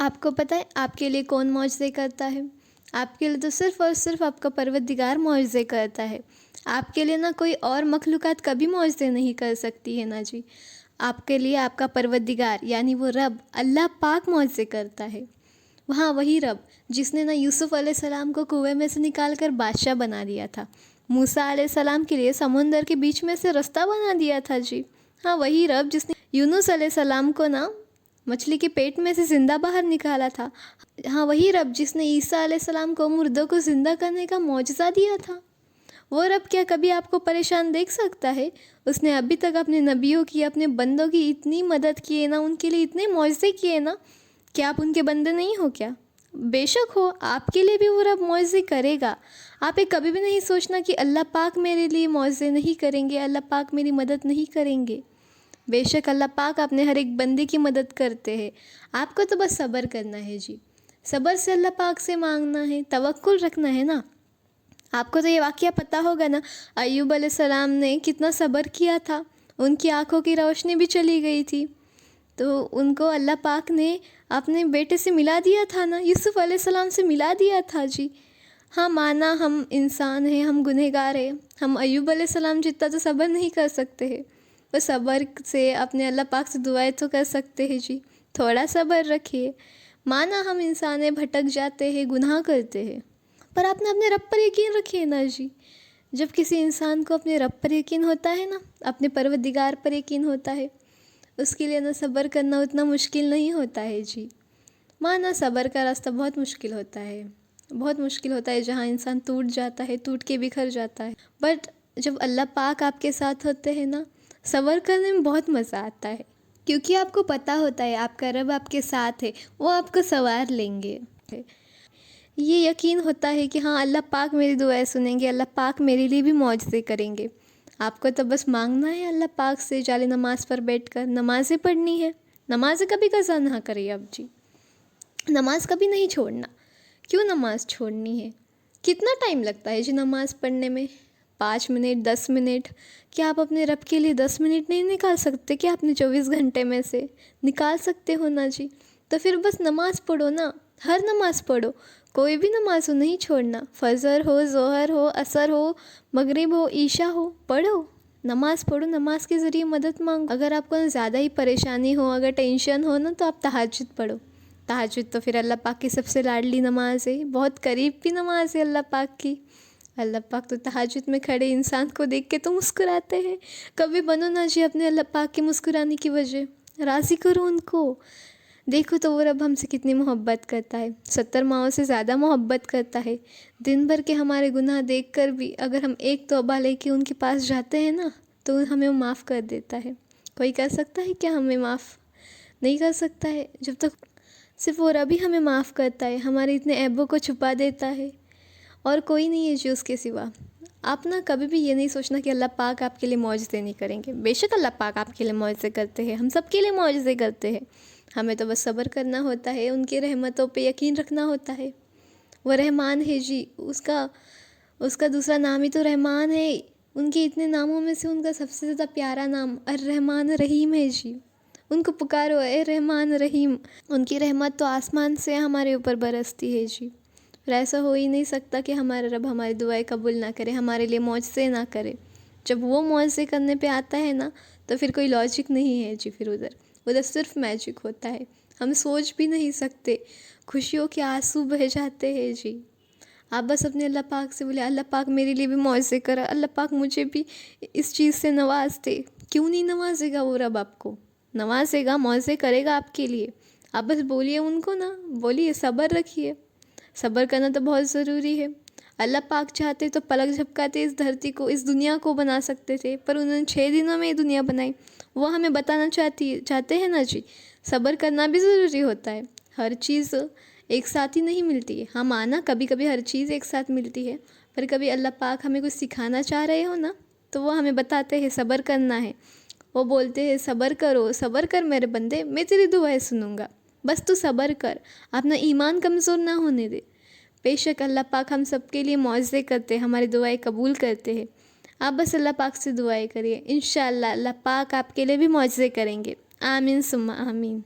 آپ کو پتہ ہے آپ کے لیے کون معجزے کرتا ہے؟ آپ کے لیے تو صرف اور صرف آپ کا پروردگار معجزے کرتا ہے۔ آپ کے لیے نہ کوئی اور مخلوقات کبھی معجزے نہیں کر سکتی ہے نا جی۔ آپ کے لیے آپ کا پروردگار یعنی وہ رب اللہ پاک معجزے کرتا ہے۔ وہاں وہی رب جس نے نہ یوسف علیہ السلام کو کنویں میں سے نکال کر بادشاہ بنا دیا تھا، موسیٰ علیہ السلام کے لیے سمندر کے بیچ میں سے رستہ بنا دیا تھا جی۔ ہاں وہی رب جس نے یونس علیہ السلام کو نہ مچھلی کے پیٹ میں سے زندہ باہر نکالا تھا۔ ہاں وہی رب جس نے عیسیٰ علیہ السلام کو مردوں کو زندہ کرنے کا معجزہ دیا تھا۔ وہ رب کیا کبھی آپ کو پریشان دیکھ سکتا ہے؟ اس نے ابھی تک اپنے نبیوں کی، اپنے بندوں کی اتنی مدد کی ہے نا، ان کے لیے اتنے معجزے کیے نا، کہ آپ ان کے بندے نہیں ہو کیا؟ بے شک ہو، آپ کے لیے بھی وہ رب معجزے کرے گا۔ آپ یہ کبھی بھی نہیں سوچنا کہ اللہ پاک میرے لیے معجزے نہیں کریں گے، اللہ پاک میری مدد نہیں کریں گے۔ بے شک اللہ پاک اپنے ہر ایک بندے کی مدد کرتے ہیں۔ آپ کو تو بس صبر کرنا ہے جی، صبر سے اللہ پاک سے مانگنا ہے، توکل رکھنا ہے نا۔ آپ کو تو یہ واقعہ پتہ ہوگا نا، ایوب علیہ السلام نے کتنا صبر کیا تھا، ان کی آنکھوں کی روشنی بھی چلی گئی تھی، تو ان کو اللہ پاک نے اپنے بیٹے سے ملا دیا تھا نا، یوسف علیہ السلام سے ملا دیا تھا جی۔ ہاں مانا ہم انسان ہیں، ہم گنہگار ہیں، ہم ایوب علیہ السلام جتنا تو صبر نہیں کر سکتے ہیں، بس صبر سے اپنے اللہ پاک سے دعائیں تو کر سکتے ہیں جی۔ تھوڑا صبر رکھیے، مانا ہم انسان ہیں، بھٹک جاتے ہیں، گناہ کرتے ہیں، پر آپ نے اپنے رب پر یقین رکھیے نا جی۔ جب کسی انسان کو اپنے رب پر یقین ہوتا ہے نا، اپنے پروردگار پر یقین ہوتا ہے، اس کے لیے نا صبر کرنا اتنا مشکل نہیں ہوتا ہے جی۔ مانا صبر کا راستہ بہت مشکل ہوتا ہے، بہت مشکل ہوتا ہے، جہاں انسان ٹوٹ جاتا ہے، ٹوٹ کے بکھر جاتا ہے، بٹ جب اللہ پاک آپ کے ساتھ ہوتے ہیں نا، صبر کرنے میں بہت مزہ آتا ہے، کیونکہ آپ کو پتہ ہوتا ہے آپ کا رب آپ کے ساتھ ہے، وہ آپ کو سنوار لیں گے۔ یہ یقین ہوتا ہے کہ ہاں اللہ پاک میری دعائیں سنیں گے، اللہ پاک میرے لیے بھی معجزے کریں گے۔ آپ کو تو بس مانگنا ہے اللہ پاک سے، جالے نماز پر بیٹھ کر نمازیں پڑھنی ہے، نمازیں کبھی قضا نہ کریں اب جی، نماز کبھی نہیں چھوڑنا۔ کیوں نماز چھوڑنی ہے؟ کتنا ٹائم لگتا ہے جی نماز پڑھنے میں؟ 5 منٹ، 10 منٹ؟ کیا آپ اپنے رب کے لیے 10 منٹ نہیں نکال سکتے؟ کیا اپنے 24 گھنٹے میں سے نکال سکتے ہو نا جی؟ تو پھر بس نماز پڑھو نا، ہر نماز پڑھو، کوئی بھی نماز ہو نہیں چھوڑنا، فجر ہو، ظہر ہو، عصر ہو، مغرب ہو، عشاء ہو، پڑھو، نماز پڑھو، نماز کے ذریعے مدد مانگو۔ اگر آپ کو زیادہ ہی پریشانی ہو، اگر ٹینشن ہو نا، تو آپ تہجد پڑھو۔ تہجد تو پھر اللہ پاک کی سب سے لاڈلی نماز ہے، بہت قریب کی نماز ہے اللہ پاک کی۔ اللہ پاک تو تہجد میں کھڑے انسان کو دیکھ کے تو مسکراتے ہیں۔ کبھی بنو نا جی اپنے اللہ پاک کے مسکرانے کی وجہ، راضی کرو ان کو۔ دیکھو تو وہ رب ہم سے کتنی محبت کرتا ہے، 70 ماؤں سے زیادہ محبت کرتا ہے۔ دن بھر کے ہمارے گناہ دیکھ کر بھی اگر ہم ایک توبہ لے کے ان کے پاس جاتے ہیں نا، تو ہمیں وہ معاف کر دیتا ہے۔ کوئی کر سکتا ہے کیا ہمیں معاف؟ نہیں کر سکتا ہے، جب تک صرف وہ رب ہی ہمیں معاف کرتا ہے، ہمارے اتنے عیبوں کو چھپا دیتا ہے، اور کوئی نہیں ہے جی اس کے سوا۔ آپ نا کبھی بھی یہ نہیں سوچنا کہ اللہ پاک آپ کے لیے معجزے نہیں کریں گے، بے شک اللہ پاک آپ کے لیے معجزے کرتے ہیں، ہم سب کے لیے معجزے کرتے ہیں، ہمیں تو بس صبر کرنا ہوتا ہے، ان کے رحمتوں پہ یقین رکھنا ہوتا ہے۔ وہ رحمان ہے جی، اس کا دوسرا نام ہی تو رحمان ہے، ان کے اتنے ناموں میں سے ان کا سب سے زیادہ پیارا نام الرحمن الرحیم ہے جی۔ ان کو پکارو اے رحمان رحیم، ان کی رحمت تو آسمان سے ہمارے اوپر برستی ہے جی۔ پھر ایسا ہو ہی نہیں سکتا کہ ہمارا رب ہماری دعائیں قبول نہ کرے، ہمارے لیے معجزے نہ کرے۔ جب وہ معجزے کرنے پہ آتا ہے نا، تو پھر کوئی لاجک نہیں ہے جی، پھر ادھر صرف میجک ہوتا ہے، ہم سوچ بھی نہیں سکتے، خوشیوں کے آنسو بہہ جاتے ہیں جی۔ آپ بس اپنے اللہ پاک سے بولے، اللہ پاک میرے لیے بھی معجزے کرا، اللہ پاک مجھے بھی اس چیز سے نواز دے۔ کیوں نہیں نوازے گا وہ رب؟ آپ کو نوازے گا، معجزے کرے گا آپ کے لیے۔ آپ بس بولیے ان کو نا، بولیے، صبر رکھیے، صبر کرنا تو بہت ضروری ہے۔ اللہ پاک چاہتے تو پلک جھپکاتے اس دھرتی کو، اس دنیا کو بنا سکتے تھے، پر انہوں نے 6 دنوں میں یہ دنیا بنائی۔ وہ ہمیں بتانا چاہتے ہیں نا جی، صبر کرنا بھی ضروری ہوتا ہے، ہر چیز ایک ساتھ ہی نہیں ملتی ہے۔ ہاں مانا کبھی کبھی ہر چیز ایک ساتھ ملتی ہے، پر کبھی اللہ پاک ہمیں کچھ سکھانا چاہ رہے ہو نا، تو وہ ہمیں بتاتے ہیں صبر کرنا ہے۔ وہ بولتے ہیں صبر کرو، صبر کر میرے بندے، میں تیری دعائیں سنوں گا، بس تو صبر کر، اپنا ایمان کمزور نہ ہونے دے۔ بے شک اللہ پاک ہم سب کے لیے معجزے کرتے ہیں، ہماری دعائیں قبول کرتے ہیں۔ آپ بس اللہ پاک سے دعائیں کریے، انشاءاللہ اللہ پاک آپ کے لیے بھی معجزے کریں گے۔ آمین ثم آمین۔